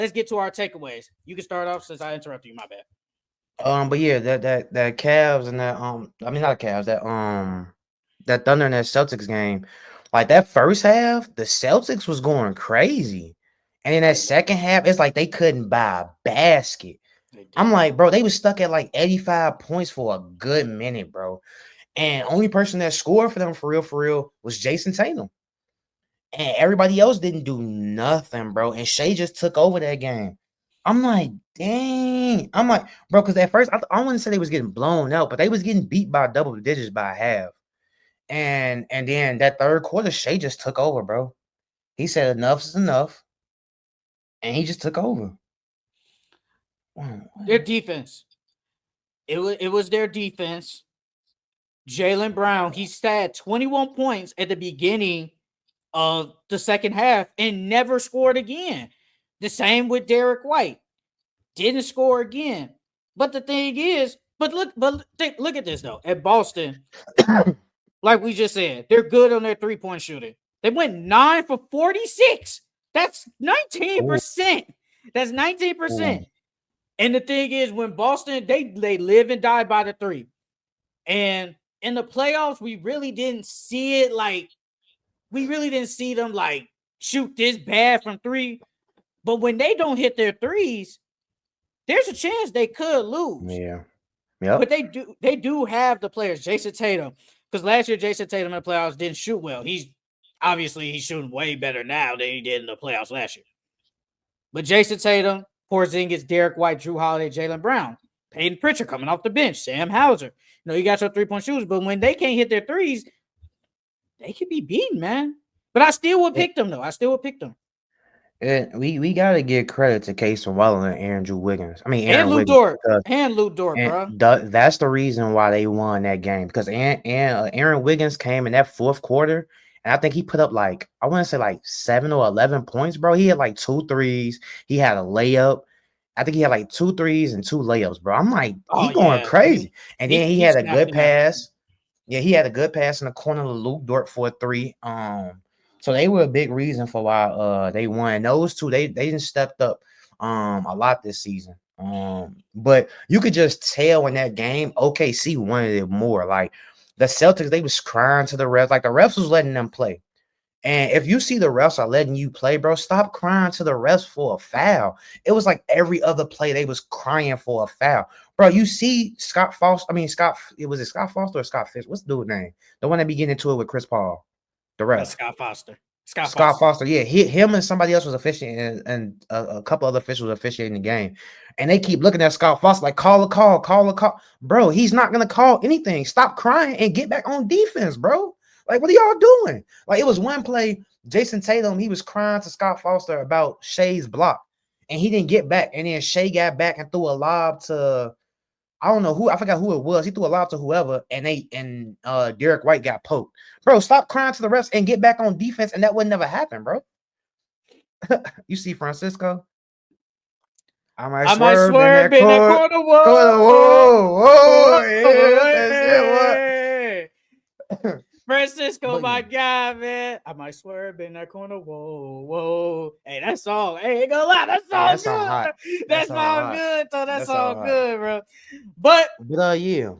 let's get to our takeaways. You can start off since I interrupted you. My bad. But yeah, that Cavs and that I mean not Cavs, that Thunder and that Celtics game, like that first half, the Celtics was going crazy. And in that second half, it's like they couldn't buy a basket. They I'm didn't. like, bro, they was stuck at like 85 points for a good minute, bro. And only person that scored for them for real was Jason Tatum. And everybody else didn't do nothing, bro. And Shea just took over that game. I'm like, dang. I'm like, bro, because at first I wouldn't say they was getting blown out, but they was getting beat by double digits by half. And then that third quarter, Shea just took over, bro. He said enough is enough, and he just took over. Their defense. It was their defense. Jalen Brown, he had 21 points at the beginning of the second half and never scored again. The same with Derek White. Didn't score again. But the thing is, look at this though. At Boston, like we just said, they're good on their 3-point shooting. They went 9 for 46. That's Ooh, 19%. That's ooh. 19%. And the thing is, when Boston, they live and die by the three. And in the playoffs, we really didn't see it like we really didn't see them like shoot this bad from three. But when they don't hit their threes, there's a chance they could lose. Yeah. But Yep. they do have the players. Jason Tatum, because last year Jason Tatum in the playoffs didn't shoot well. He's shooting way better now than he did in the playoffs last year. But Jason Tatum, Porzingis, Derek White, Drew Holiday, Jalen Brown, Peyton Pritchard coming off the bench, Sam Hauser. You got your 3-point shooters, but when they can't hit their threes, they could be beaten, man. But I still would pick them though. I still would pick them. And we gotta give credit to Case Wallen and Andrew Wiggins. I mean And Aaron Lou Wiggins Dort. because And Lou Dort, and bro. that's the reason why they won that game because Aaron Wiggins came in that fourth quarter and I think he put up like I want to say like 7 or 11 points, bro. He had like two threes. He had a layup. I think he had like two threes and two layups, bro. I'm like Oh he going yeah. He crazy. And he then he he had a snapped good in that one. pass. Yeah, he had a good pass in the corner to Luke Dort for a three. So they were a big reason for why they won. Those two they didn't stepped up a lot this season. But you could just tell in that game OKC wanted it more. Like the Celtics, they was crying to the refs. Like the refs was letting them play. And if you see the refs are letting you play, bro, stop crying to the refs for a foul. It was like every other play they was crying for a foul. Bro, you see Scott Foster. I mean Scott. It was it Scott Foster or Scott Fish? What's the dude's name? The one that be getting into it with Chris Paul, the That's ref. Scott Foster. Scott Scott Foster. Foster, yeah, him and somebody else was officiating, and a couple other officials officiating the game, and they keep looking at Scott Foster like, call a call, call a call, bro. He's not gonna call anything. Stop crying and get back on defense, bro. Like, what are y'all doing? Like, it was one play, Jason Tatum, he was crying to Scott Foster about Shea's block, and he didn't get back, and then Shea got back and threw a lob to I don't know who I forgot who it was. He threw a lob to whoever, and Derek White got poked. Bro, stop crying to the refs and get back on defense, and that would never happen, bro. You see Francisco? I might I might swerve in swerve that in that court. corner. Whoa, Whoa, whoa, yeah, that's hey. it. What? Francisco, But my yeah, guy, man. I might swerve in that corner. Whoa, whoa. Hey, that song. Hey, ain't gonna lie. That hey, song that's all hot. good. That That's all song hot. good. So that's That's all all hot. good, bro. But But yeah.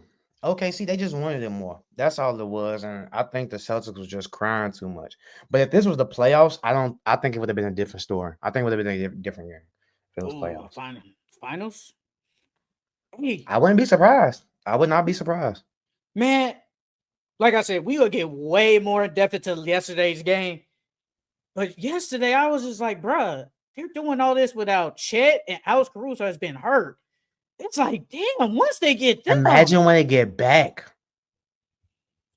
Okay, see, they just wanted it more. That's all it was, and I think the Celtics was just crying too much. But if this was the playoffs, I don't. I think it would have been a different story. I think it would have been a different game if it was oh, playoffs. finals. Hey, I wouldn't be surprised. I would not be surprised. man. Like I said, we will get way more in depth into yesterday's game. But yesterday, I was just like, bruh, they're doing all this without Chet and Alex Caruso has been hurt. It's like, damn, once they get them, Imagine when they get back,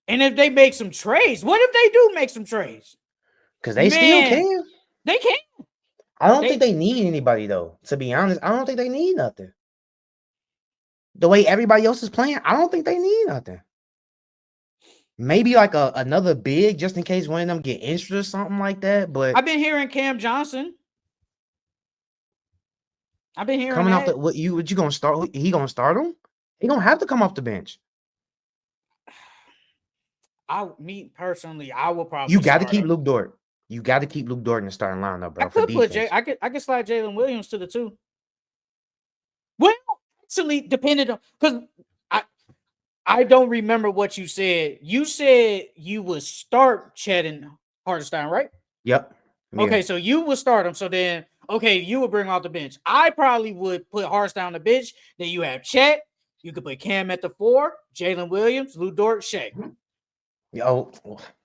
and if they make some trades, what if they do make some trades? because they still Man, can. they can. I don't think They they need anybody though. To be honest, I don't think they need nothing. The way everybody else is playing, I don't think they need nothing. Maybe like another big just in case one of them get injured or something like that. But I've been hearing Cam Johnson. I've been hearing coming off the that. what you gonna start? He gonna start him? He gonna have to come off the bench. Me personally, I will You probably got to start keep him. Luke Dort. You got to keep Luke Dort in the starting lineup, I bro, for could put defense. I could slide Jalen Williams to the 2. Well, actually, depending on because I don't remember what you said. You said you would start Chet and Hartenstein, right? Yep. Yeah. Okay, so you would start him. So then, okay, you would bring off the bench. I probably would put Hartenstein on the bench. Then you have Chet. You could put Cam at the 4, Jalen Williams, Lou Dort, Shea. Yo,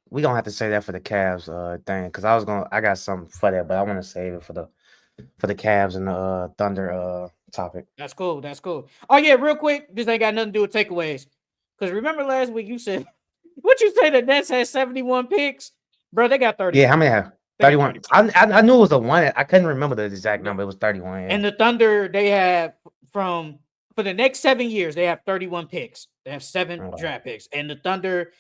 we gonna have to say that for the Cavs thing, because I got something for that, but I want to save it for the Cavs and the Thunder topic. That's cool. That's cool. Oh yeah, real quick, this ain't got nothing to do with takeaways. Because remember last week you said what you say the Nets had 71 picks, bro. They got Yeah, 31. how many have? They got 31. 31. I knew it was the one. I couldn't remember the exact number. It was 31. Yeah. And the Thunder, they have for the next 7 years, they have 31 picks. They have 7 Okay. draft picks. And the Thunder,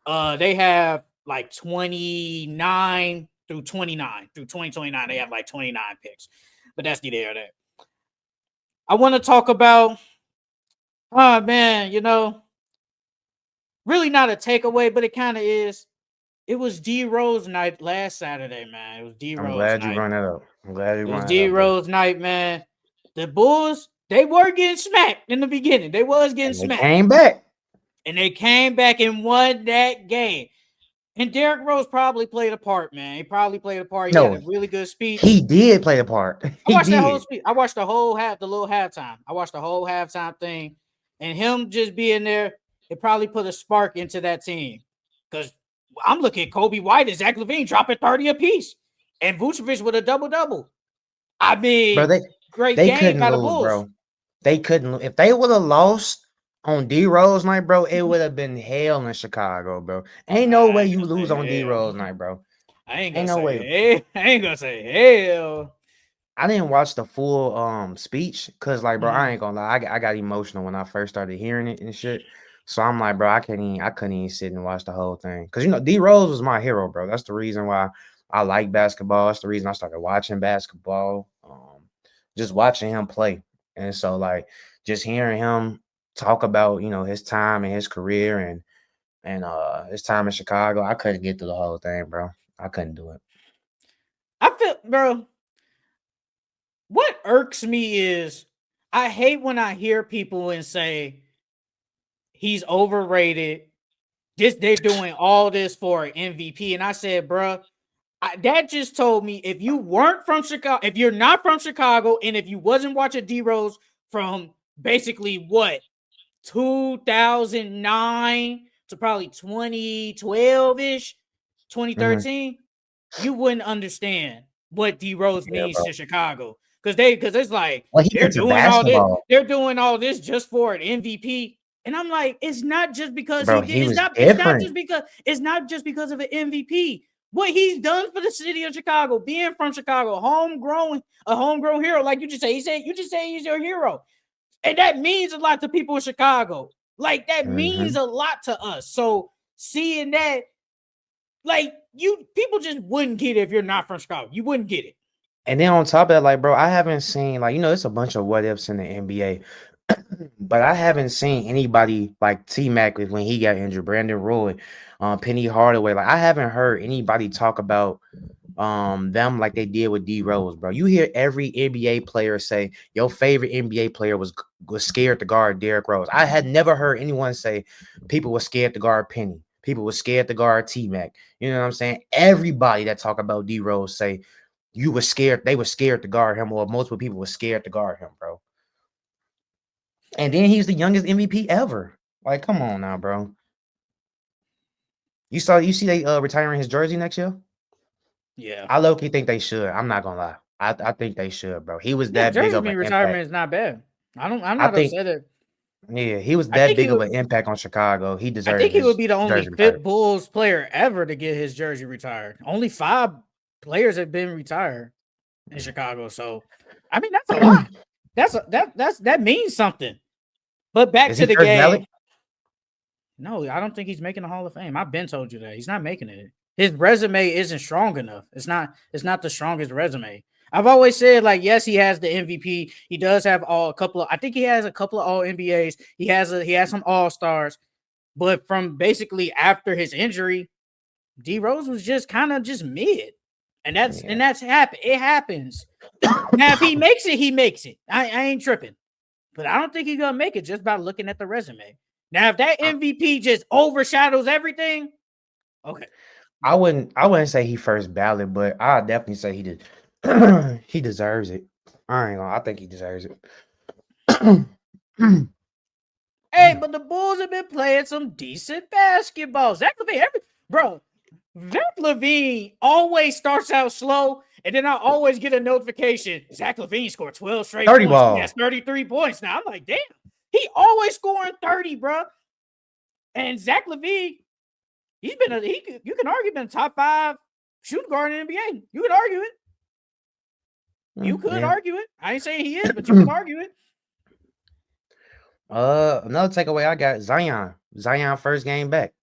they have like 29 through 29. Through 2029, they have like 29 picks. But that's neither here nor there. I want to talk about, oh man, really not a takeaway, but it kind of is. It was D Rose night last Saturday, man. It was D I'm Rose glad you night. brought that up. I'm glad you It was brought that D up, bro. Rose night, man. The Bulls, they were getting smacked in the beginning. They was getting And they smacked. came back. And they came back and won that game. And Derrick Rose probably played a part, man. He probably played a part. He had No, a really good speech. he did play the part. I He watched that whole did. speech. I watched the little halftime. I watched the whole halftime thing. And him just being there, it probably put a spark into that team. Because I'm looking at Kobe White and Zach LaVine dropping 30 apiece. And Vucevic with a double-double. I Bro, mean, great they game couldn't by the lose, Bulls. bro. They couldn't. If they would have lost on D Rose night, bro, it would have been hell in Chicago, bro. Ain't no I way ain't you gonna lose on D say hell. Rose night, bro. I ain't Ain't gonna no say way. hell. I ain't gonna say hell. I didn't watch the full speech because, like, bro, I Mhm. ain't gonna lie, I got emotional when I first started hearing it and shit. So I'm like, bro, I couldn't even sit and watch the whole thing because D Rose was my hero, bro. That's the reason why I like basketball. That's the reason I started watching basketball. Just watching him play, and so like just hearing him talk about his time and his career and his time in Chicago, I couldn't get through the whole thing, bro. I couldn't do it. I feel, bro. What irks me is I hate when I hear people and say he's overrated. They're doing all this for an MVP, and I said, bro, that just told me if you weren't from Chicago, if you're not from Chicago, and if you wasn't watching D Rose from basically what 2009 to probably 2012 ish, Mhm. 2013, you wouldn't understand what D Rose Yeah, means bro. to Chicago. Because it's like Well, he into basketball, they're doing all this just for an MVP. And I'm like, it's not just because he bro. did, He was just different. because it's not just because of an MVP. What he's done for the city of Chicago, being from Chicago, a homegrown hero, like you just say, you just say he's your hero. And that means a lot to people in Chicago. Like that means Mhm. a lot to us. So seeing that, like people just wouldn't get it if you're not from Chicago. You wouldn't get it. And then on top of that, like, bro, I haven't seen like it's a bunch of what ifs in the NBA, but I haven't seen anybody like T Mac when he got injured, Brandon Roy, Penny Hardaway. Like, I haven't heard anybody talk about them like they did with D Rose, bro. You hear every NBA player say your favorite NBA player was scared to guard Derrick Rose. I had never heard anyone say people were scared to guard Penny. People were scared to guard T Mac. You know what I'm saying? Everybody that talk about D Rose say you were scared. They were scared to guard him, or multiple people were scared to guard him, bro. And then he's the youngest MVP ever. Like, come on now, bro. You see they retiring his jersey next year? Yeah. I low-key think they should. I'm not gonna lie. I think they should, bro. He was Yeah, that big Jersey of being an impact. retirement is not bad. I'm I not think, upset at yeah, he was I that think he big of would an impact on Chicago. He I think deserved he would his be the only jersey retired. fit Bulls player ever to get his jersey retired. Only 5 players have been retired in Chicago. So I mean that's a lot. That means something. But back Is to he the first ballot? game. No, I don't think he's making the Hall of Fame. I've been told you that. He's not making it. His resume isn't strong enough. It's not the strongest resume. I've always said, like, yes, he has the MVP. He does have I think he has a couple of all NBAs. He has some all stars, but from basically after his injury, D Rose was just kind of just mid, and that's Yeah. happen. It happens. Now if he makes it, he makes it. I ain't tripping, but I don't think he's gonna make it just by looking at the resume. Now if that MVP just overshadows everything, okay. I wouldn't say he first ballot, but I definitely say he did. He deserves it. I think he deserves it. Hey, but the Bulls have been playing some decent basketball. Zach Levine, bro, Zach Levine always starts out slow, and then I always get a notification. Zach Levine scored 12 straight 30 points. He has ball. 33 points now. I'm like, damn, he always scoring 30, bro. And Zach Levine, you can argue been a top 5 shooting guard in the NBA. You could argue it. You could Yeah. argue it. I ain't saying he is, but you can argue it. Another takeaway I got, Zion first game back.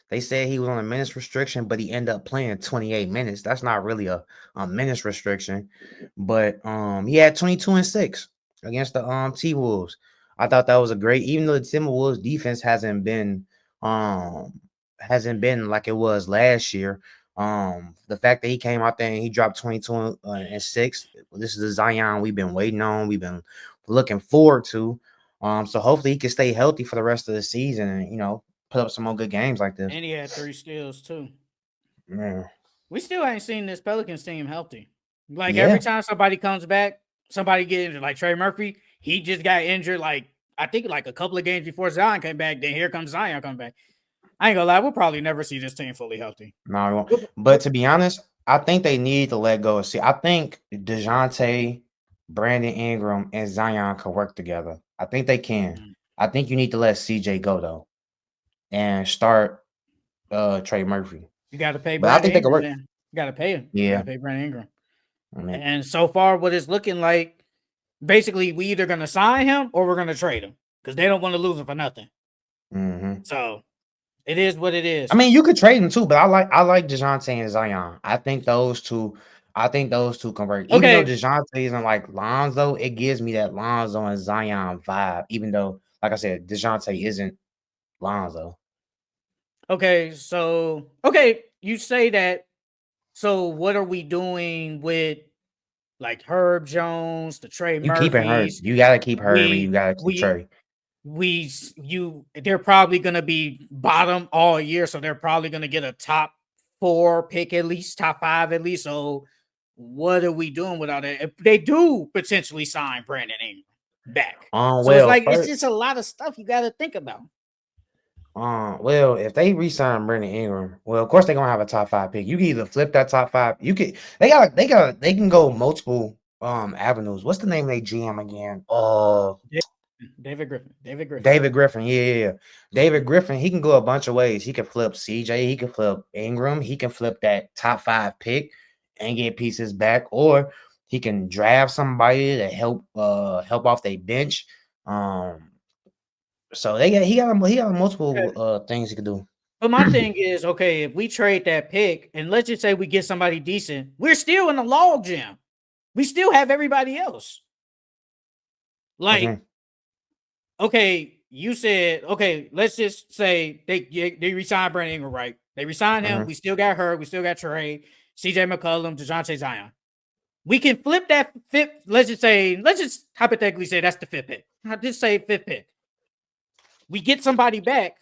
They said he was on a minutes restriction, but he ended up playing 28 minutes. That's not really a minutes restriction, but he had 22 and 6 against the T Wolves. I thought that was a great, even though the Timberwolves defense hasn't been like it was last year. The fact that he came out there and he dropped 22 and 6. This is the Zion we've been waiting on. We've been looking forward to. So hopefully he can stay healthy for the rest of the season and put up some more good games like this. And he had 3 steals too. Yeah. We still ain't seen this Pelicans team healthy. Like every Yeah. time somebody comes back, somebody get injured. Like Trey Murphy, he just got injured. Like I think like a couple of games before Zion came back. Then here comes Zion come back. I ain't gonna lie, we'll probably never see this team fully healthy. No, I won't. But to be honest, I think they need to let go. See, I think DeJounte, Brandon Ingram, and Zion can work together. I think they can. I think you need to let CJ go though, and start Trey Murphy. You got to pay But I Brandon think they can Ingram. work. Then you got to pay him. You got Yeah. to pay Brandon Ingram. I mean, And so far, what it's looking like, basically, we either gonna sign him or we're gonna trade him because they don't want to lose him for nothing. mm-hmm. So it is what it is. I mean, you could trade them too, but I like DeJounte and Zion. I think those two can work. Even though Okay, DeJounte isn't like Lonzo, it gives me that Lonzo and Zion vibe. Even though, like I said, DeJounte isn't Lonzo. okay, you say that. So what are we doing with like Herb Jones, the Trey You keeping Herb. Murphys? You gotta keep Herb and you We gotta keep we Trey. they're probably gonna be bottom all year, so they're probably gonna get a top 4 pick at least, top 5 at least. So what are we doing without it? If they do potentially sign Brandon Ingram back. So it's Well, like it's first, just a lot of stuff you gotta think about. well, if they re-sign Brandon Ingram, well, of course they're gonna have a top 5 pick. You can either flip that top 5. They can go multiple avenues. What's the name of their GM again? David Griffin. David Griffin. David Griffin, yeah. David Griffin, he can go a bunch of ways. He can flip CJ, he can flip Ingram, he can flip that top 5 pick and get pieces back, or he can draft somebody to help off their bench. So he got multiple Okay. things he could do. But my thing is, okay, if we trade that pick and let's just say we get somebody decent, we're still in the log jam. We still have everybody else. Like, okay, you said, okay, let's just say they resign Brandon Ingram, right? They resign him. We still got her. We still got Trey, CJ McCollum, DeJounte Zion. We can flip that fifth. Let's just hypothetically say that's the 5th pick. I'll just say 5th pick. We get somebody back.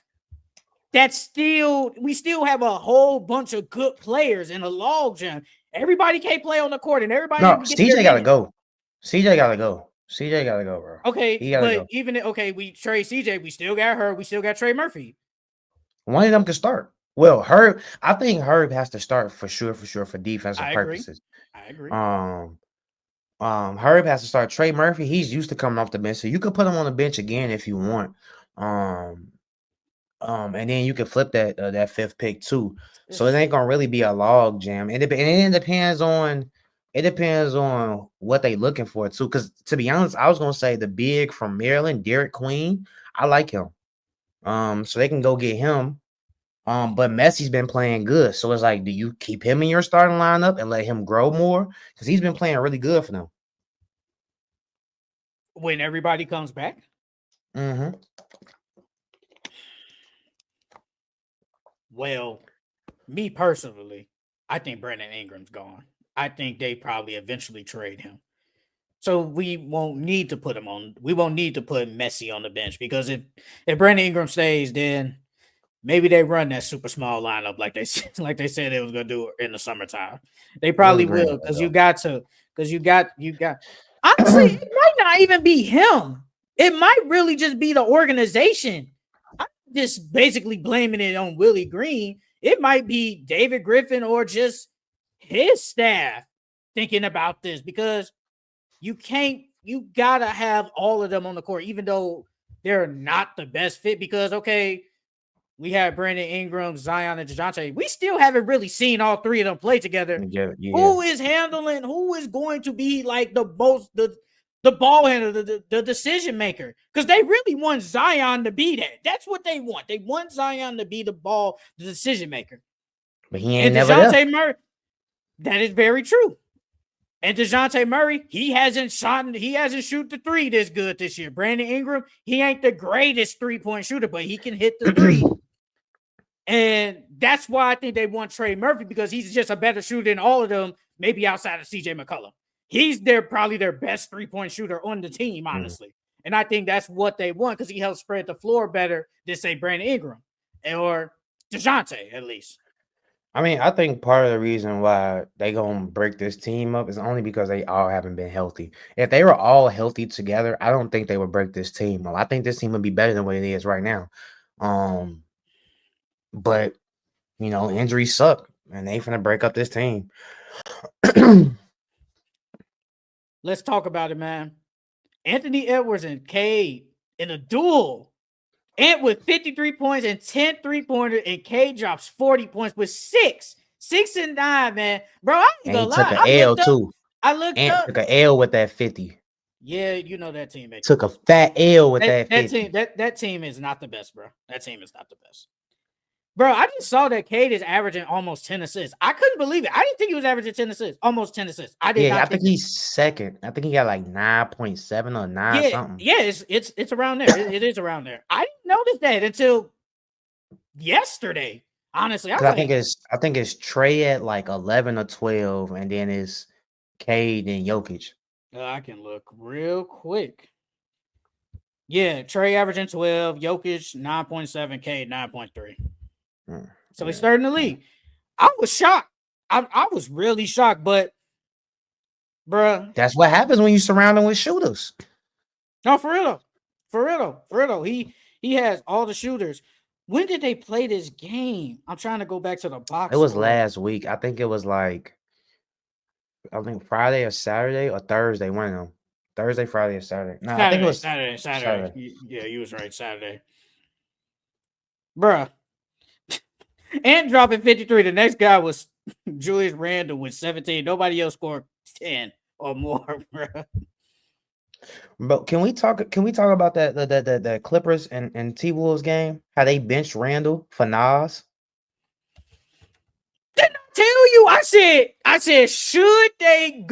We still have a whole bunch of good players in the log jam. Everybody can't play on the court, and everybody No, can get their CJ gotta minutes. go. CJ gotta go. CJ gotta go, bro. Okay, He gotta but go. even we trade CJ, we still got her. We still got Trey Murphy. One of them can start. Well, I think Herb has to start for sure for defensive I agree. purposes. I agree. Herb has to start. Trey Murphy, he's used to coming off the bench, so you could put him on the bench again if you want. And then you can flip that 5th pick too. So it ain't gonna really be a log jam. It depends on what they looking for too. Because to be honest, I was gonna say the big from Maryland, Derek Queen. I like him. So they can go get him. But Messi's been playing good. So it's like, do you keep him in your starting lineup and let him grow more? Because he's been playing really good for them. When everybody comes back. Mm-hmm. Well, Me personally, I think Brandon Ingram's gone. I think they probably eventually trade him. So we won't need to put him on. We won't need to put Messi on the bench because if Brandon Ingram stays, then maybe they run that super small lineup like they like they said they was gonna do in the summertime. They I was probably agreeing will with because that you got. Honestly, though. it might not even be him. It might really just be the organization. I'm just basically blaming it on Willie Green. It might be David Griffin or just his staff thinking about this because you can't. You gotta have all of them on the court, even though they're not the best fit. Because okay, we had Brandon Ingram, Zion, and DeJounte. We still haven't really seen all three of them play together. Yeah, yeah. Who is handling? Who is going to be like the ball handler, the decision maker? Because they really want Zion to be that. That's what they want. They want Zion to be the decision maker. But he ain't And never there. Dejounte Murray, that is very true. And DeJounte Murray, he hasn't shoot the three this good this year. Brandon Ingram, he ain't the greatest 3-point shooter, but he can hit the three. And that's why I think they want Trey Murphy because he's just a better shooter than all of them, maybe outside of CJ McCollum. He's probably their best 3-point shooter on the team, honestly. And I think that's what they want because he helps spread the floor better than, say, Brandon Ingram or DeJounte, at least. I mean, I think part of the reason why they gonna break this team up is only because they all haven't been healthy. If they were all healthy together, I don't think they would break this team up. I think this team would be better than what it is right now. But injuries suck, and they finna break up this team. Let's talk about it, man. Anthony Edwards and Cade in a duel. Ant with 53 points and 10 3-pointers, and Cade drops 40 points with 6 and 9, man. Bro, I ain't gonna And he took lie. an L too. I looked Ant up. took an L with that 50. Yeah, you know that team. Took a fat L with that that 50. team. That team is not the best, bro. That team is not the best. Bro, I just saw that Cade is averaging almost 10 assists. I couldn't believe it. I didn't think he was averaging 10 assists. Almost 10 assists. I did Yeah, I not think he's second. I think he got like 9.7 or 9 something. Yeah, it's around there. It is around there. I didn't notice that until yesterday. Honestly, I was Because like, I think it's Trey at like 11 or 12, and then it's Cade and Jokic. I can look real quick. Yeah, Trey averaging 12, Jokic 9.7, Cade 9.3. So he's starting the league. I was shocked. I was really shocked, but bruh. That's what happens when you surround him with shooters. No, for real though. He has all the shooters. When did they play this game? I'm trying to go back to the box. It was score. last week. I think it was like Friday or Saturday or Thursday. One of them. Thursday, Friday, or Saturday. No, I think it was Saturday. Yeah, you was right. Saturday. Bruh. Ant dropping 53. The next guy was Julius Randle with 17. Nobody else scored 10 or more, bruh. But can we talk about that the Clippers and T-Wolves game? How they benched Randall for Nas? Didn't I tell you? I said, should they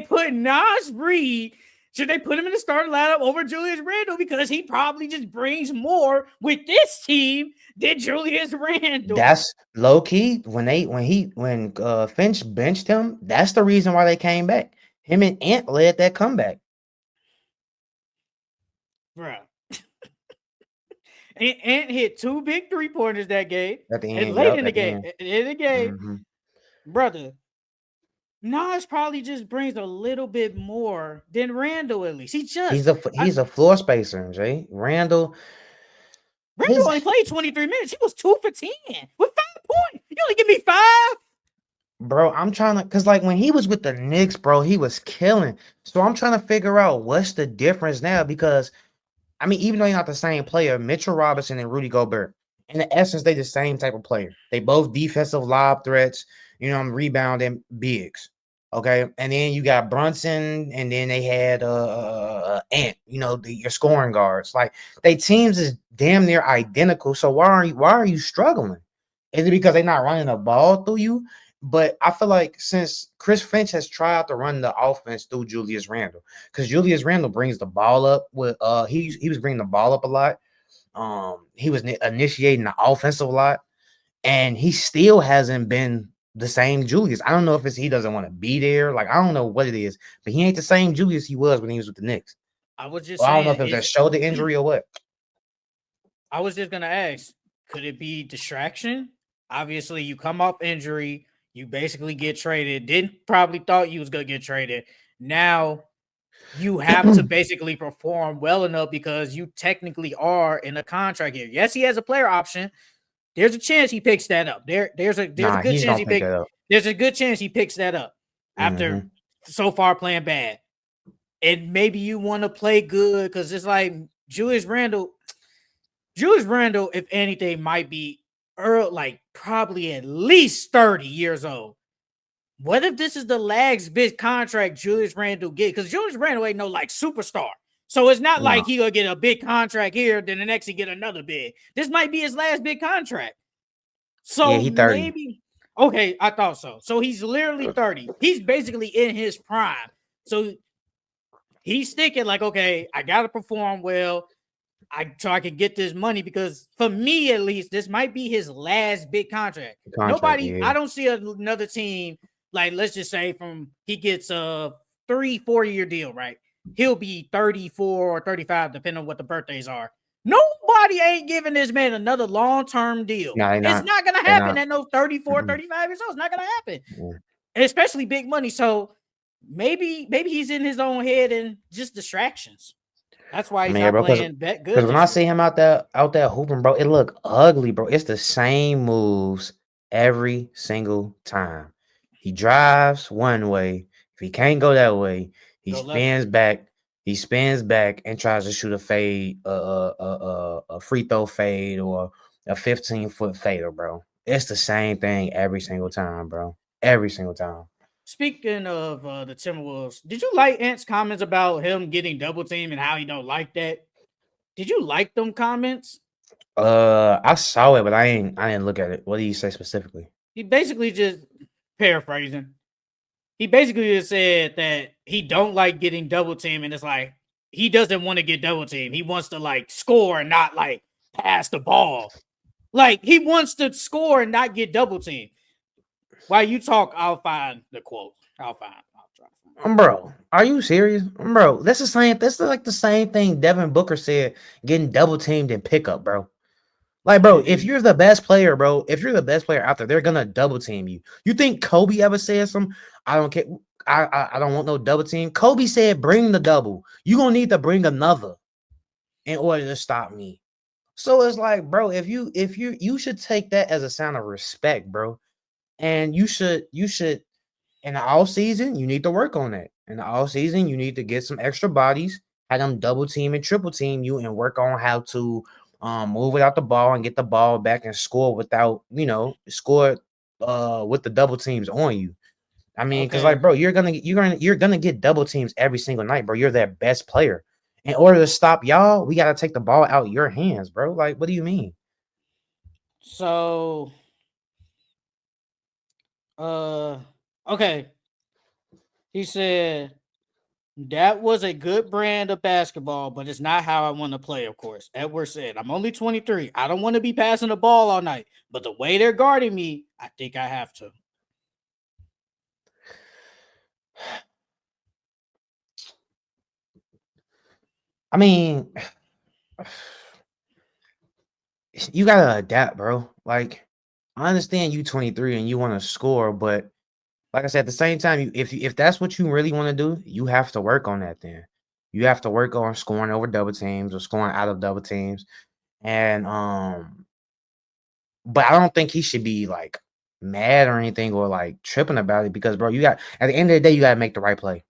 put Nas Reed? Should they put him in the starting lineup over Julius Randle? Because he probably just brings more with this team than Julius Randle. That's low key. When Finch benched him, that's the reason why they came back. Him and Ant led that comeback. Bruh. Ant hit 2 big 3-pointers that game. At the end, And late in the at the game. end. In the game, Mm-hmm. brother, Nas probably just brings a little bit more than Randall, at least. He's a floor spacer, Jay. Randall only played 23 minutes. He was 2 for 10 with 5 points. You only give me 5? Bro, I'm trying to, because like when he was with the Knicks, bro, he was killing. So I'm trying to figure out what's the difference now, because I mean, even though you're not the same player, Mitchell Robinson and Rudy Gobert, in the essence, they the same type of player. They both defensive lob threats, rebounding bigs. Okay. And then you got Brunson, and then they had Ant, your scoring guards. Like, they teams is damn near identical. So why are you struggling? Is it because they're not running the ball through you? But I feel like since Chris Finch has tried to run the offense through Julius Randle, because Julius Randle brings the ball up with he was bringing the ball up a lot. He was initiating the offensive a lot, and he still hasn't been the same Julius. I don't know if it's he doesn't want to be there. Like I don't know what it is, but he ain't the same Julius he was when he was with the Knicks. I was just Or I don't know if saying, it was a shoulder injury or what. I was just gonna ask, could it be distraction? Obviously, you come off injury, you basically get traded. Didn't probably thought you was gonna get traded. Now you have to basically perform well enough because you technically are in a contract here. Yes, he has a player option. There's a chance he picks that up. There's a Nah, good he's chance gonna he pick pick. that up. There's a good chance he picks that up after Hmm. so far playing bad. And maybe you want to play good because it's like Julius Randle. Julius Randle, if anything, might be like probably at least 30 years old. What if this is the last big contract Julius Randle get? Because Julius Randle ain't no like superstar. So it's not like No, he gonna get a big contract here, then the next he get another big. This might be his last big contract. yeah, So he 30. maybe okay, I thought so. So he's literally 30. He's basically in his prime. So he's thinking like, okay, I gotta perform well. I can get this money because for me at least, this might be his last big contract. Contract, Nobody, yeah. I don't see another team like let's just say from he gets a 3-4 year deal, right? He'll be 34 or 35, depending on what the birthdays are. Nobody ain't giving this man another long-term deal. No, they It's not. not gonna They happen not. at no 34, Mm-mm. 35 years old. It's not gonna happen. Yeah. Especially big money. So maybe he's in his own head and just distractions. That's why I he's mean, yeah, not bro, playing that good because when this I year. see him out there hooping, bro, it look ugly, bro. It's the same moves every single time. He drives one way. If he can't go that way, he Go left. spins back. He spins back and tries to shoot a fade, a free throw fade, or a 15-foot fader, bro. It's the same thing every single time, bro. Every single time. Speaking of the Timberwolves, did you like Ant's comments about him getting double teamed and how he don't like that? Did you like them comments? I saw it, but I didn't look at it. What do you say specifically? He basically just paraphrasing. He basically just said that he don't like getting double teamed, and it's like he doesn't want to get double teamed. He wants to like score and not like pass the ball. Like he wants to score and not get double teamed. While you talk, I'll find the quote. I'll find. I'll try to find. Bro, are you serious? Bro, that's the same. That's like the same thing Devin Booker said, getting double teamed in pickup, bro. Like, bro, if Indeed. you're the best player, bro, if you're the best player out there, they're gonna double team you. You think Kobe ever said some? I don't care. I don't want no double team. Kobe said, "Bring the double. You gonna need to bring another in order to stop me." So it's like, bro, if you should take that as a sign of respect, bro, and you should in the all season, you need to work on that. In the all season, you need to get some extra bodies, have them double team and triple team you, and work on how to move without the ball and get the ball back and score without, score with the double teams on you. I mean, because like, Okay. bro, you're gonna get double teams every single night, bro. You're their best player. In order to stop y'all, we gotta take the ball out your hands, bro. Like, what do you mean? So, uh, okay. He said that was a good brand of basketball, but it's not how I want to play. Of course, Edwards said, "I'm only 23. I don't want to be passing the ball all night, but the way they're guarding me, I think I have to." I mean, you gotta adapt, bro. Like, I understand you 23 and you want to score, but like I said, at the same time, if that's what you really want to do, you have to work on that. Then you have to work on scoring over double teams or scoring out of double teams, and but I don't think he should be like mad or anything or like tripping about it because, bro, you got at the end of the day, you gotta make the right play.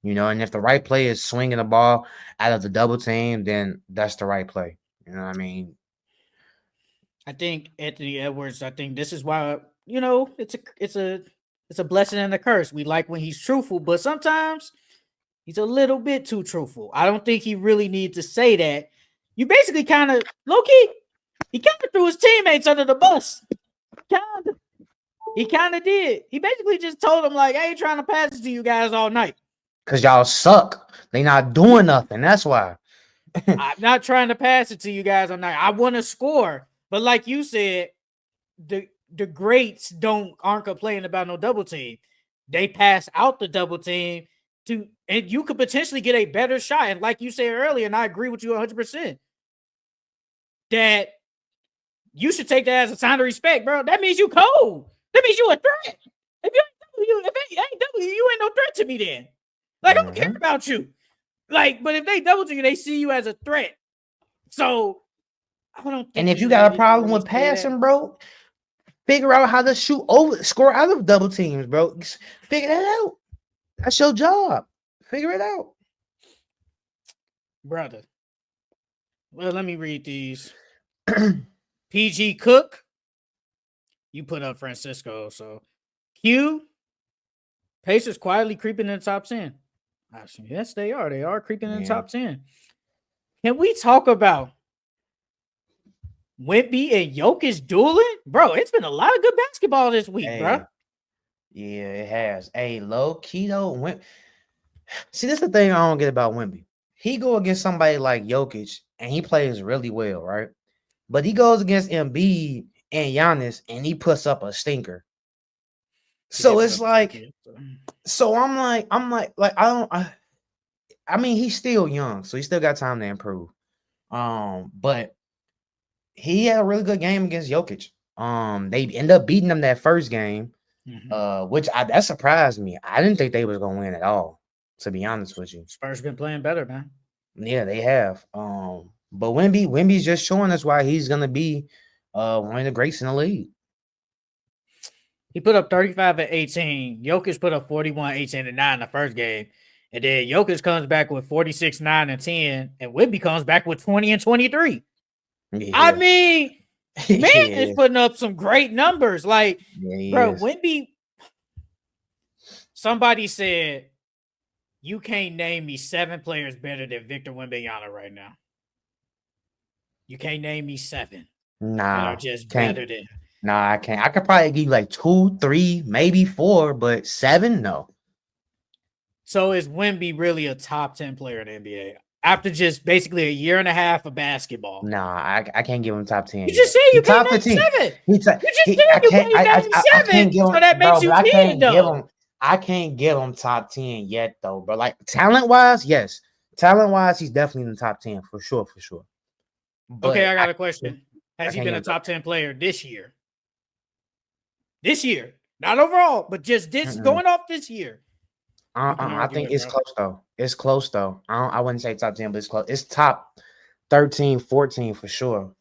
And if the right play is swinging the ball out of the double team, then that's the right play. You know what I mean? I think Anthony Edwards. I think this is why it's a blessing and a curse. We like when he's truthful, but sometimes he's a little bit too truthful. I don't think he really needs to say that. You basically kind of low key. He kind of threw his teammates under the bus. Kind of. He kind of did. He basically just told them like, "I ain't trying to pass it to you guys all night. Cause y'all suck. They not doing nothing. That's why. I'm not trying to pass it to you guys all night. I want to score." But like you said, the greats aren't complaining about no double team. They pass out the double team and you could potentially get a better shot. And like you said earlier, and I agree with you 100%, that you should take that as a sign of respect, bro. That means you cold. That means you a threat. If it ain't W, you ain't no threat to me then. Like, I don't care about you. Like, but if they double team you, they see you as a threat. So I don't think And if you you got a needed to problem really with say that. passing, bro, figure out how to score out of double teams, bro. Figure that out. That's your job. Figure it out. Brother. Well, let me read these. PG Cook, you put up Francisco. So Q, Pacers quietly creeping in the top 10. Yes, they are. They are creeping in the top 10. Can we talk about Wemby and Jokic dueling? Bro, it's been a lot of good basketball this week, bro. Yeah, it has. Hey, low key though. See, this is the thing I don't get about Wemby. He go against somebody like Jokic and he plays really well, right? But he goes against Embiid and Giannis and he puts up a stinker. So it's like, so I'm like, I mean, he's still young, so he still got time to improve. But he had a really good game against Jokic. They end up beating him that first game, which that surprised me. I didn't think they was gonna win at all, to be honest with you. Spurs been playing better, man. Yeah, they have. But Wemby's just showing us why he's gonna be one of the greats in the league. He put up 35 and 18. Jokic put up 41, 18, and 9 in the first game. And then Jokic comes back with 46, 9, and 10. And Wemby comes back with 20 and 23. Yeah. I mean, man is putting up some great numbers. Like, bro, Wemby. Somebody said, you can't name me 7 players better than Victor Wembanyama right now. You can't name me 7. Nah. That are just better than. Nah, I can't. I could probably give you like 2, 3, maybe 4, but 7, no. So is Wemby really a top 10 player in the NBA after just basically a year and a half of basketball? Nah, I can't give him top 10. You just said you can't name 7. You just said you can't name 7. So that makes you 10, though. I can't give him top 10 yet, though, bro. Like, talent-wise, yes. Talent-wise, he's definitely in the top 10, for sure. But okay, I got a question. Has he been a top 10 player this year? This year. Not overall, but just this going off this year. I think it's close, though. It's close, though. I wouldn't say top 10, but it's close. It's top 13, 14 for sure.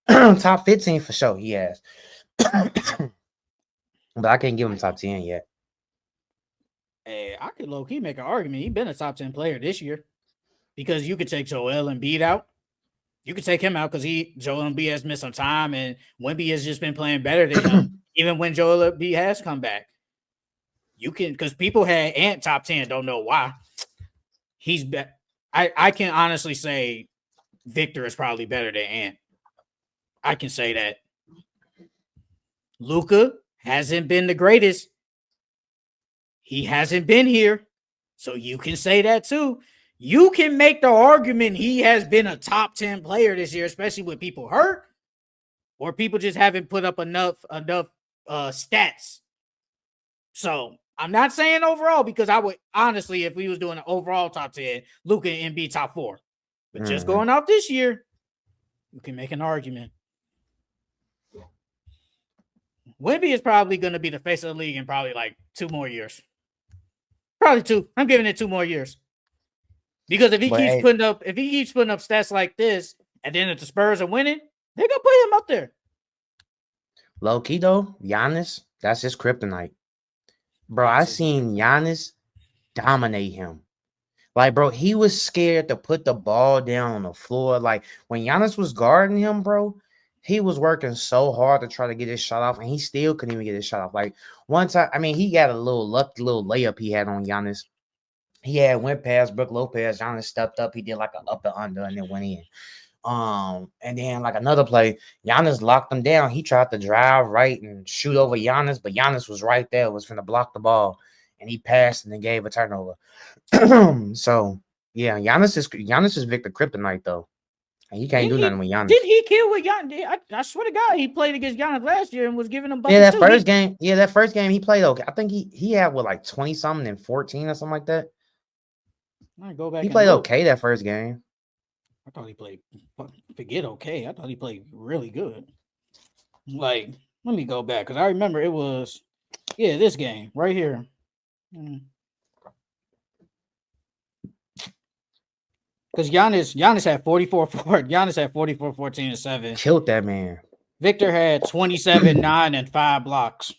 Top 15 for sure, he has. But I can't give him top 10 yet. Hey, I could low-key make an argument. He's been a top 10 player this year. Because you could take Joel Embiid out. You could take him out because Joel Embiid has missed some time and Wemby has just been playing better than him, even when Joel Embiid has come back. You can, because people had Ant top 10, don't know why. He's I can honestly say Victor is probably better than Ant. I can say that. Luka hasn't been the greatest. He hasn't been here. So you can say that too. You can make the argument he has been a top 10 player this year, especially with people hurt or people just haven't put up enough stats. So I'm not saying overall because I would honestly, if we was doing an overall top 10, Luka and Embiid top 4. But just going off this year, you can make an argument. Wemby is probably going to be the face of the league in probably like 2 more years. Probably 2. I'm giving it 2 more years. Because if he keeps putting up stats like this, and then if the Spurs are winning, they're gonna put him up there. Low key though, Giannis, that's his kryptonite. Bro, I seen Giannis dominate him. Like, bro, he was scared to put the ball down on the floor. Like, when Giannis was guarding him, bro, he was working so hard to try to get his shot off, and he still couldn't even get his shot off. Like, one time, I mean, he got a little layup he had on Giannis. He went past Brook Lopez. Giannis stepped up. He did like an up and under and then went in. And then like another play, Giannis locked him down. He tried to drive right and shoot over Giannis, but Giannis was right there, was finna block the ball, and he passed and then gave a turnover. So yeah, Giannis is Victor Kryptonite though. And you can't do nothing with Giannis. Did he kill with Giannis? I swear to God, he played against Giannis last year and was giving him Yeah, buckets too. that first game he played okay. I think he had what like 20 something and 14 or something like that. I go back He and played look. okay that first game. I thought he played. Forget okay. I thought he played really good. Like, let me go back because I remember it was this game right here. Because Giannis had 44 Giannis had 44, 14, and 7. Killed that man. Victor had 27, 9, and 5 blocks.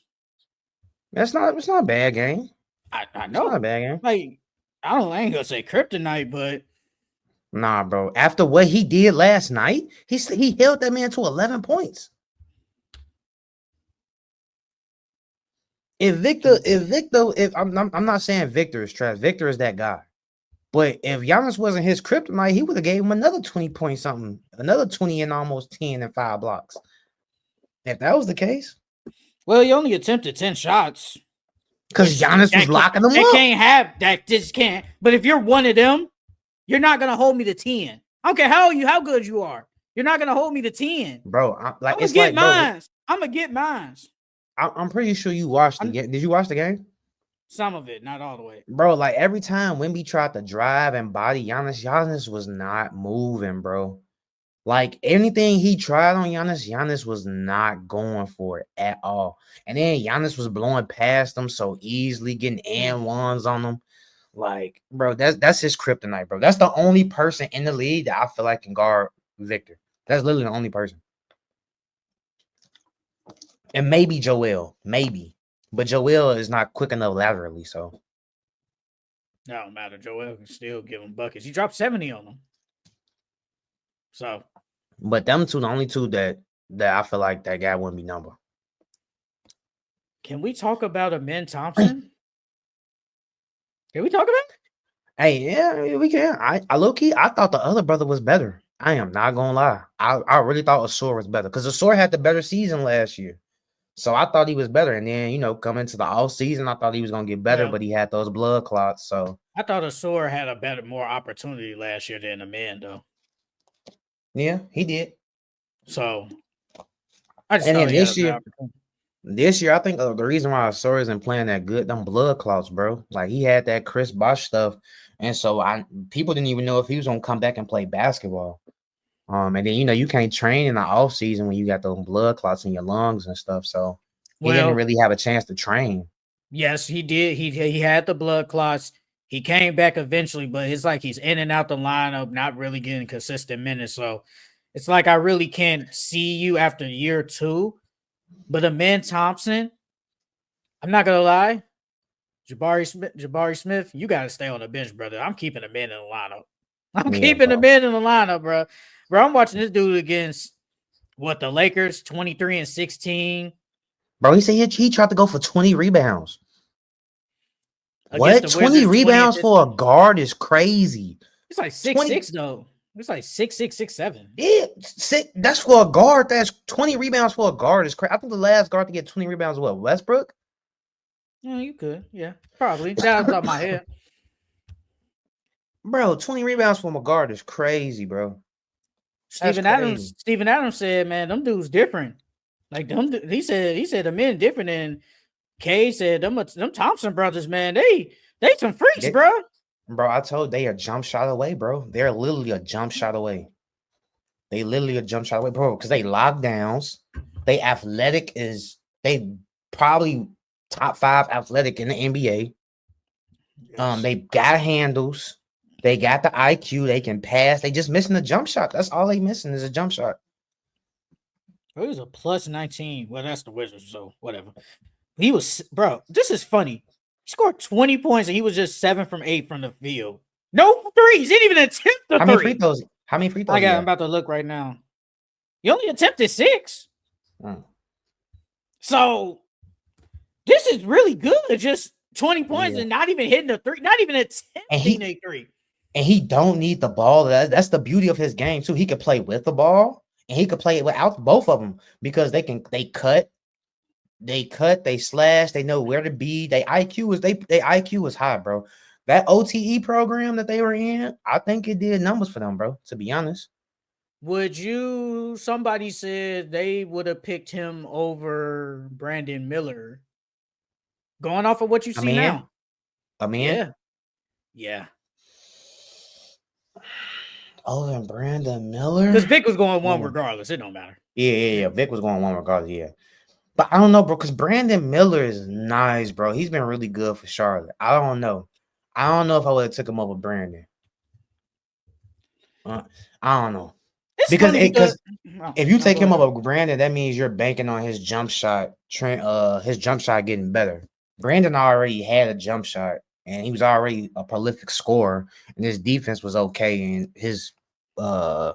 It's not a bad game. I know. It's not a bad game. Like, I ain't gonna say kryptonite, but nah, bro. After what he did last night, he held that man to 11 points. If I'm not saying Victor is trash. Victor is that guy. But if Giannis wasn't his kryptonite, he would have gave him another 20 point something, another 20 and almost 10 and 5 blocks. If that was the case. Well, he only attempted 10 shots. Because Giannis was locking them up. That just can't. But if you're one of them, you're not gonna hold me to 10. I don't care how good you are. You're not gonna hold me to 10. Bro, I'm gonna get mine. I'm gonna get mine. I'm pretty sure you watched the game. Did you watch the game? Some of it, not all the way. Bro, like every time Wemby tried to drive and body Giannis was not moving, bro. Like anything he tried on Giannis was not going for it at all. And then Giannis was blowing past him so easily, getting and ones on him. Like, bro, that's his kryptonite, bro. That's the only person in the league that I feel like can guard Victor. That's literally the only person. And maybe Joel, maybe. But Joel is not quick enough laterally, so. That don't matter. Joel can still give him buckets. He dropped 70 on them. So. But them two, the only two that I feel like that guy wouldn't be number. Can we talk about Amen Thompson? Can we talk about it? Hey, yeah, we can. I low-key, I thought the other brother was better. I am not gonna lie. I really thought Asor was better because Asor had the better season last year. So I thought he was better. And then, coming to the off season, I thought he was gonna get better, but he had those blood clots. So I thought Asor had more opportunity last year than Amen, though. Yeah, he did. So I just and thought then this year, I think the reason why Asor isn't playing that good, them blood clots, bro. Like he had that Chris Bosh stuff, and so people didn't even know if he was gonna come back and play basketball. And then you can't train in the off season when you got those blood clots in your lungs and stuff. So he didn't really have a chance to train. Yes, he did. He had the blood clots. He came back eventually, but it's like he's in and out the lineup, not really getting consistent minutes. So it's like I really can't see you after year 2. But Amen Thompson, I'm not gonna lie, Jabari Smith, you gotta stay on the bench, brother. I'm keeping Amen in the lineup. I'm keeping Amen in the lineup, bro. Bro, I'm watching this dude against the Lakers, 23 and 16. Bro, he said he tried to go for 20 rebounds. What? 20 rebounds for a guard is crazy. It's like 6'6", though. It's like 6'6", 6'7". Yeah, that's for a guard. That's 20 rebounds for a guard is crazy. I think the last guard to get 20 rebounds was Westbrook. Yeah, you could. Yeah, probably. That was off my head. Bro, 20 rebounds from a guard is crazy, bro. Steven Adams said, man, them dudes different. Like them, he said the men different. And Kay said them Thompson brothers, man, they some freaks, bro. Bro, I told they a jump shot away, bro. They're literally a jump shot away. Bro, because they lockdowns. They athletic they probably top 5 athletic in the NBA. Yes. They got handles. They got the IQ. They can pass. They just missing the jump shot. That's all they missing is a jump shot. It was a plus 19. Well, that's the Wizards, so whatever. He was, bro, this is funny. He scored 20 points and he was just 7 from 8 from the field. No threes. He didn't even attempt the 3. How many free throws? I'm about to look right now. He only attempted 6. So this is really good. Just 20 points and not even hitting a 3, not even attempting a 3. And he don't need the ball. That's the beauty of his game too. He could play with the ball and he could play without both of them because they cut, they slash, they know where to be. Their IQ is high, bro. That OTE program that they were in, I think it did numbers for them, bro. To be honest, Somebody said they would have picked him over Brandon Miller. Going off of what you A see man, now. a man. Yeah. Yeah. Oh, and Brandon Because Miller. Vic was going one Oh, regardless. It don't matter. yeah. Vic was going one regardless. Yeah, but I don't know, bro. Because Brandon Miller is nice, bro. He's been really good for Charlotte. I don't know. I don't know if I would have took him over Brandon. Uh, I don't know It's because funny because if you no, take go him ahead. over Brandon, that means you're banking on his jump shot, his jump shot getting better. Brandon already had a jump shot, and he was already a prolific scorer, and his defense was okay, and his whatchamacallit,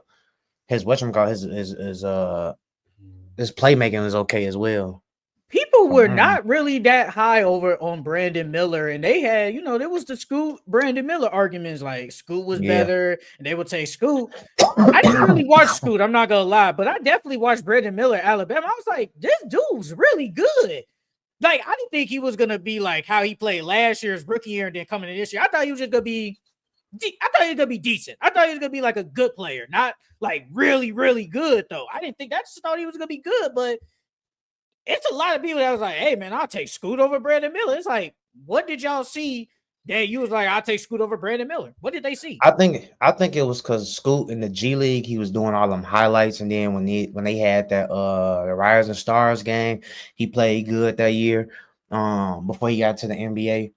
his playmaking was okay as well. People So, were I don't know. not really that high over on Brandon Miller, and they had, there was the Scoot Brandon Miller arguments. Like Scoot was Yeah. better, and they would say Scoot. I didn't really watch Scoot, I'm not gonna lie, but I definitely watched Brandon Miller at Alabama. I was like, this dude's really good. Like, I didn't think he was gonna be like how he played last year's rookie year and then coming in this year. I thought he was just gonna be I thought he was gonna be decent. I thought he was gonna be like a good player, not like really, really good though. I didn't think I just thought he was gonna be good, but it's a lot of people that was like, hey man, I'll take Scoot over Brandon Miller. It's like, what did y'all see that you was like, I'll take Scoot over Brandon Miller? What did they see? I think it was because Scoot in the G League, he was doing all them highlights, and then when they had that the Rising Stars game, he played good that year. Before he got to the NBA,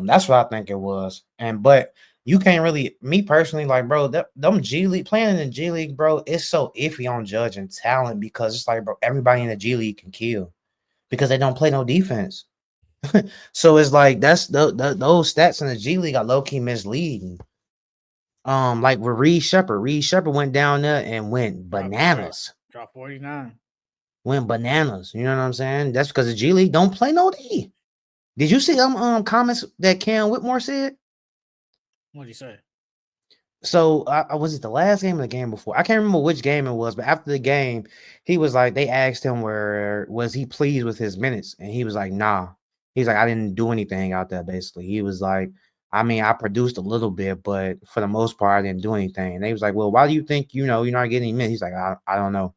that's what I think it was. But you can't really, me personally, like bro, them G League playing in the G League, bro, it's so iffy on judging talent because it's like, bro, everybody in the G League can kill because they don't play no defense. So it's like that's those stats in the G League are low key misleading. Like with Reed Shepard. Reed Shepard went down there and went bananas. Drop 49. Went bananas. You know what I'm saying? That's because the G League don't play no D. Did you see them comments that Cam Whitmore said? What did he say? So I was it the last game or the game before? I can't remember which game it was, but after the game, he was like, they asked him where was he pleased with his minutes, and he was like, nah. He's like, I didn't do anything out there. Basically, he was like, I mean, I produced a little bit, but for the most part, I didn't do anything. And they was like, well, why do you think you're not getting any minutes? He's like, I don't know.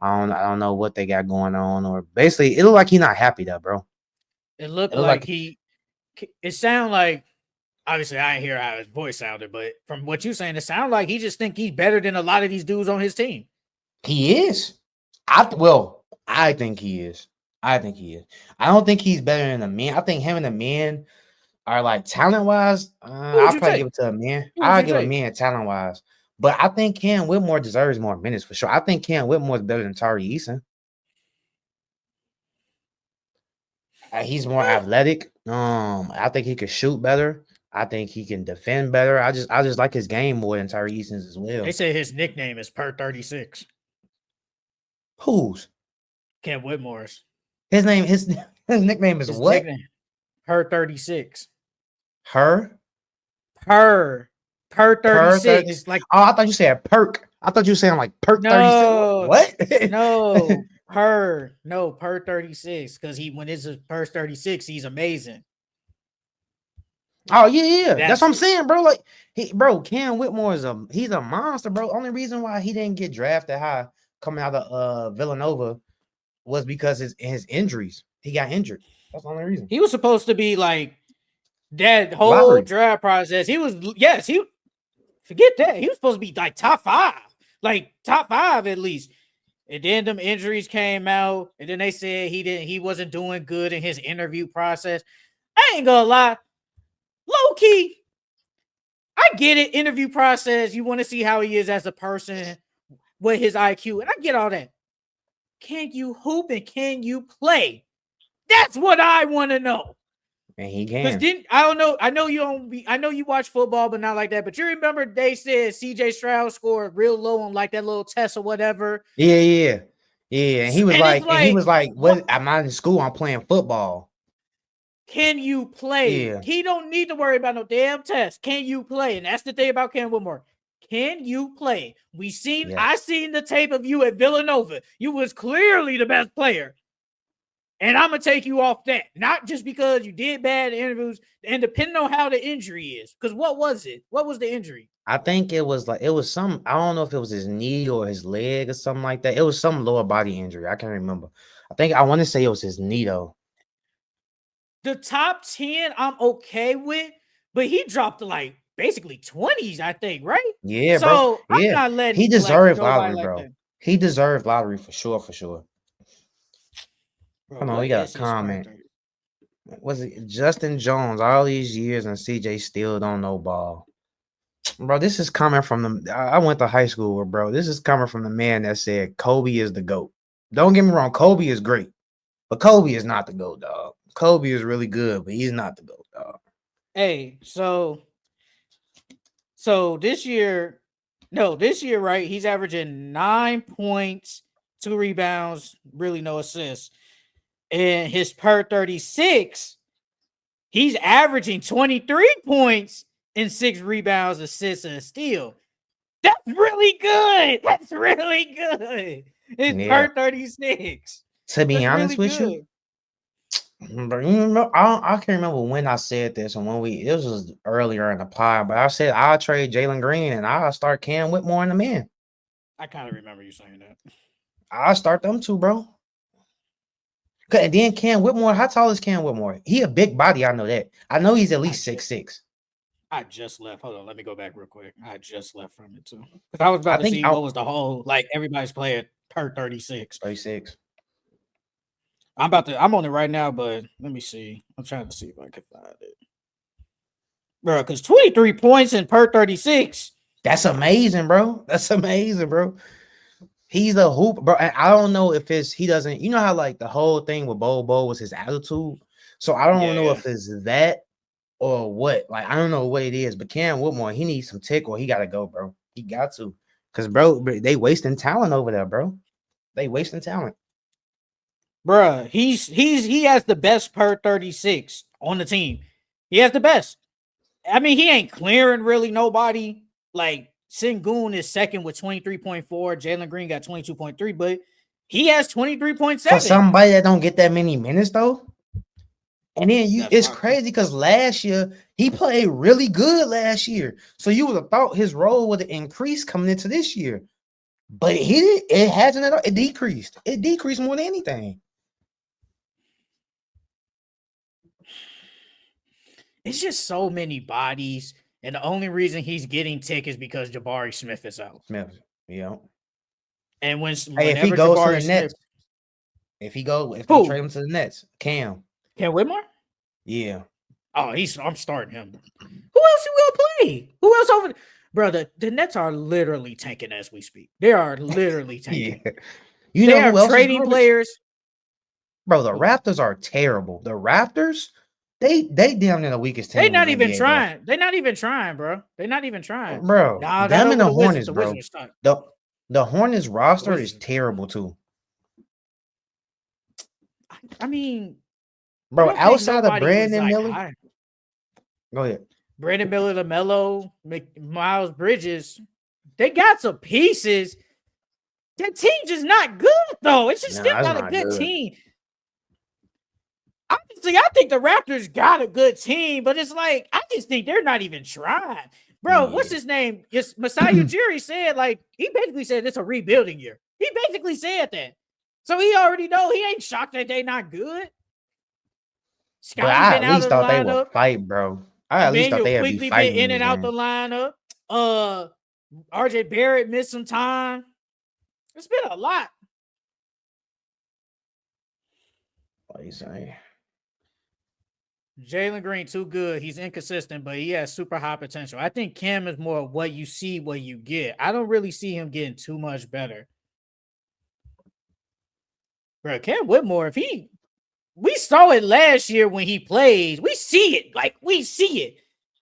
I don't know what they got going on, or basically, it looked like he's not happy though, bro. It looked It looked like like it sounded like, obviously I didn't hear how his voice sounded, but from what you're saying, it sounded like he just think he's better than a lot of these dudes on his team. he is. I think he is. I think he is. I don't think he's better than the men. I think him and the men are like talent wise. Who would I'll you probably give take? it to a man. Who would I'll you give a take? man talent wise. But I think Cam Whitmore deserves more minutes for sure. I think Cam Whitmore is better than Tari Eason. He's more Eh, athletic. I think he could shoot better. I think he can defend better. I just like his game more than Tari Eason's as They well. say his nickname is Per 36. Who's Cam Whitmore's. his name? His nickname is His what? nickname. Per 36. Her Per. Per per 30. 36. Like, Oh, I thought you said perk. I thought you were saying like perk 36. no, What? no, per 36. Because when it's a per 36, he's amazing. Oh yeah. That's what That's I'm saying, bro. Like bro, Cam Whitmore he's a monster, bro. Only reason why he didn't get drafted high coming out of Villanova was because his injuries. He got injured. That's the only reason. he was supposed to be like that whole Lottery. draft process. He was, yes, he forget that. He was supposed to be like top five. Like top five at least. And then them injuries came out, and then they said he wasn't doing good in his interview process. I ain't gonna lie, low key, I get it. Interview process, you want to see how he is as a person with his IQ, and I get all that. Can you hoop and can you play? That's what I want to know. And he Because can. didn't I don't know. I know you don't be. I know you watch football, but not like that. But you remember they said CJ Stroud scored real low on like that little test or whatever. Yeah. Yeah. And And it's he like, was like, what what? I'm not in school, I'm playing football. can you play? Yeah. He don't need to worry about no damn test. Can you play? And that's the thing about Cam Whitmore. Can you play? Yeah. I seen the tape of you at Villanova. You was clearly the best player. And I'm gonna take you off that, not just because you did bad interviews, and depending on how the injury is. Because what was it? What was the injury? I think it was some. I don't know if it was his knee or his leg or something like that. It was some lower body injury. I can't remember. I want to say it was his knee though. The top 10 I'm okay with, but he dropped to like basically 20s, I think, right? Yeah, bro. So I'm Yeah, not letting he flex deserved nobody lottery, like bro. that. He deserved lottery for sure, for sure. Bro, Hold on, we what got a is his comment. birthday? Was it Justin Jones? All these years and CJ still don't know ball. Bro, this is coming from the. I went to high school with bro. This is coming from the man that said Kobe is the GOAT. Don't get me wrong, Kobe is great, but Kobe is not the GOAT, dog. Kobe is really good, but he's not the GOAT, dog. Hey, so this year, right? He's averaging 9 points, 2 rebounds, really no assists. And his per 36, he's averaging 23 points and 6 rebounds, assists, and a steal. That's really good. That's really good. It's Yeah. per 36. To be That's honest really with you, good. bro, you remember, I can't remember when I said this and when this was earlier in the pod, but I said I'll trade Jalen Green and I'll start Cam Whitmore in the man. I kind of remember you saying that. I'll start them two, bro. And then Cam Whitmore, how tall is Cam Whitmore? He a big body, I know that. I know he's at least 6'6". I just left. Hold on, let me go back real quick. I just left from it too. Because I was I about to think see what was the whole, like, everybody's playing per 36. 36. I'm on it right now, but let me see. I'm trying to see if I can find it. Bro, because 23 points in per 36. That's amazing, bro. That's amazing, bro. He's a hoop, bro. And I don't know if he doesn't, you know how like the whole thing with Bo was his attitude. So I don't know if it's that or what. Like, I don't know what it is, but Cam Whitmore, he needs some tick or he gotta go, bro. He got to. Cause bro, they wasting talent over there, bro. They wasting talent. Bruh, he has the best per 36 on the team. He has the best. I mean, he ain't clearing really nobody. Like, Sengun is second with 23.4. Jalen Green got 22.3, but he has 23.7. For somebody that don't get that many minutes though. And then it's crazy because last year he played really good last year. So you would have thought his role would have increased coming into this year. But it hasn't at all. It decreased. It decreased more than anything. It's just so many bodies. And the only reason he's getting tick is because Jabari Smith is out. Yeah. And If he goes to the Nets, if they trade him to the Nets, Cam Whitmore? Yeah. Oh, I'm starting him. Who else you gonna play? Who else over? Bro, the Nets are literally tanking as we speak. They are literally tanking. Yeah. You know who else trading players? Bro, the Raptors are terrible. The Raptors, they damn near the weakest team. They're not even NBA, trying. bro. They're not even trying, bro. They're not even trying. Bro, nah, them and the Hornets, the bro. Wizards stuck. The Hornets roster is terrible too. I mean, bro, outside of Brandon Miller. High. Go ahead. Brandon Miller, LaMelo, Miles Bridges, they got some pieces. That team just not good though. It's just still not a good team. Honestly, I think the Raptors got a good team, but it's like I just think they're not even trying. Bro, what's his name? It's Masai Ujiri said, like, he basically said it's a rebuilding year. He basically said that. So he already know he ain't shocked that they not good. Scotty I at least thought they would fight, bro. I at least thought they would be fighting in and out the lineup. RJ Barrett missed some time. It's been a lot. What are you saying? Jalen Green, too good. He's inconsistent, but he has super high potential. I think Cam is more what you see, what you get. I don't really see him getting too much better. Bro, Cam Whitmore, we saw it last year when he plays. We see it. Like, we see it.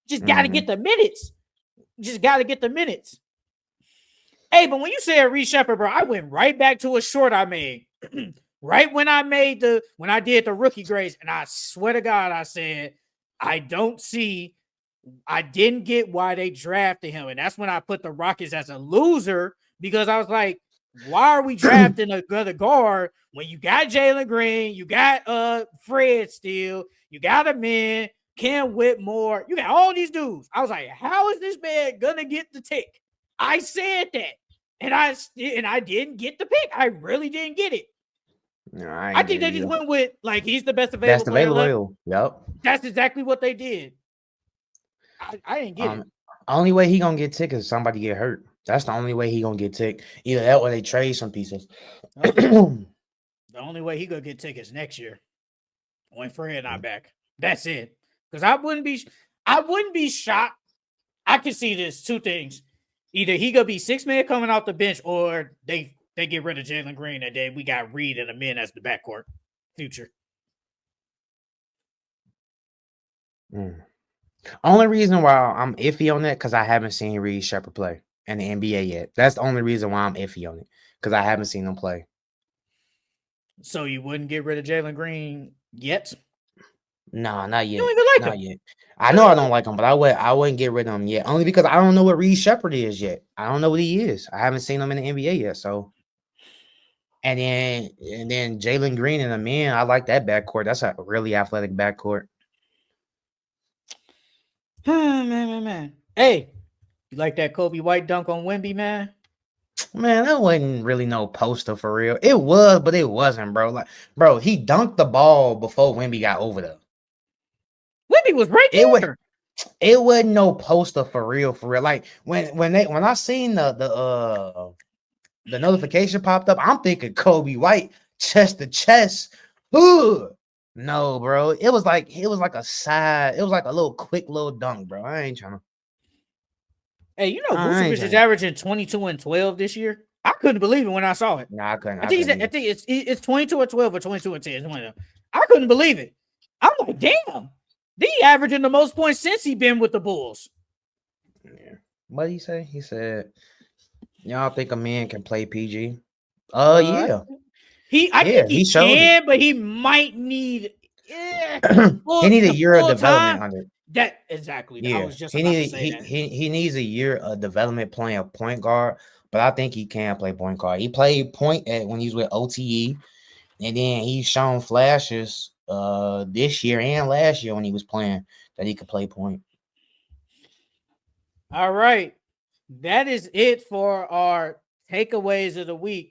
Just got to get the minutes. Just got to get the minutes. Hey, but when you said Reece Shepard, bro, I went right back to a short I made. Right when I did the rookie grades, and I swear to God, I said, I didn't get why they drafted him. And that's when I put the Rockets as a loser because I was like, why are we drafting another guard when you got Jalen Green, you got Fred Steele, you got a man, Cam Whitmore, you got all these dudes. I was like, how is this man gonna get the tick? I said that, and I didn't get the pick. I really didn't get it. No, I I ain't think get they it just either. went with like he's the best available Best player left. available. Yep. That's exactly what they did. I didn't get it. Only way he gonna get ticked is somebody get hurt. That's the only way he gonna get ticked. Either that or they trade some pieces. The only way he gonna get tickets next year when Fred not back. That's it. Because I wouldn't be shocked. I can see this two things. Either he gonna be 6-man coming off the bench, or they get rid of Jalen Green and then we got Reed and a man as the backcourt future. Only reason why I'm iffy on that because I haven't seen Reed Shepherd play in the NBA yet. That's the only reason why I'm iffy on it because I haven't seen him play. So you wouldn't get rid of Jalen Green yet? No, not yet. You don't even like Not him. yet. I know I don't like him, but I wouldn't get rid of him yet. Only because I don't know what Reed Shepherd is yet. I don't know what he is. I haven't seen him in the NBA yet. So, and then Jalen Green and a man, I like that backcourt. That's a really athletic backcourt. Man. Hey, you like that Kobe White dunk on Wemby, man? Man, that wasn't really no poster for real. It was, but it wasn't, bro. Like, bro, he dunked the ball before Wemby got over there. Wemby was right there. It wasn't no poster for real. Like when I seen the notification popped up, I'm thinking Kobe White chest to chest. Ooh. No, bro. It was like a side. It was like a little quick little dunk, bro. I ain't trying to. Hey, you know Vucevic is averaging 22 and 12 this year. I couldn't believe it when I saw it. Nah, I couldn't. I think it's 22 and 12 or 22 and 10. One of them. I couldn't believe it. I'm like, damn. He averaging the most points since he been with the Bulls. Yeah. What did he say? He said, "Y'all think a man can play PG?" Yeah. I think he can, but he might need. He need a year of development under it. That exactly. Yeah, I was just about to say that. He needs a year of development playing point guard, but I think he can play point guard. He played point when he was with OTE, and then he's shown flashes this year and last year when he was playing that he could play point. All right, that is it for our takeaways of the week.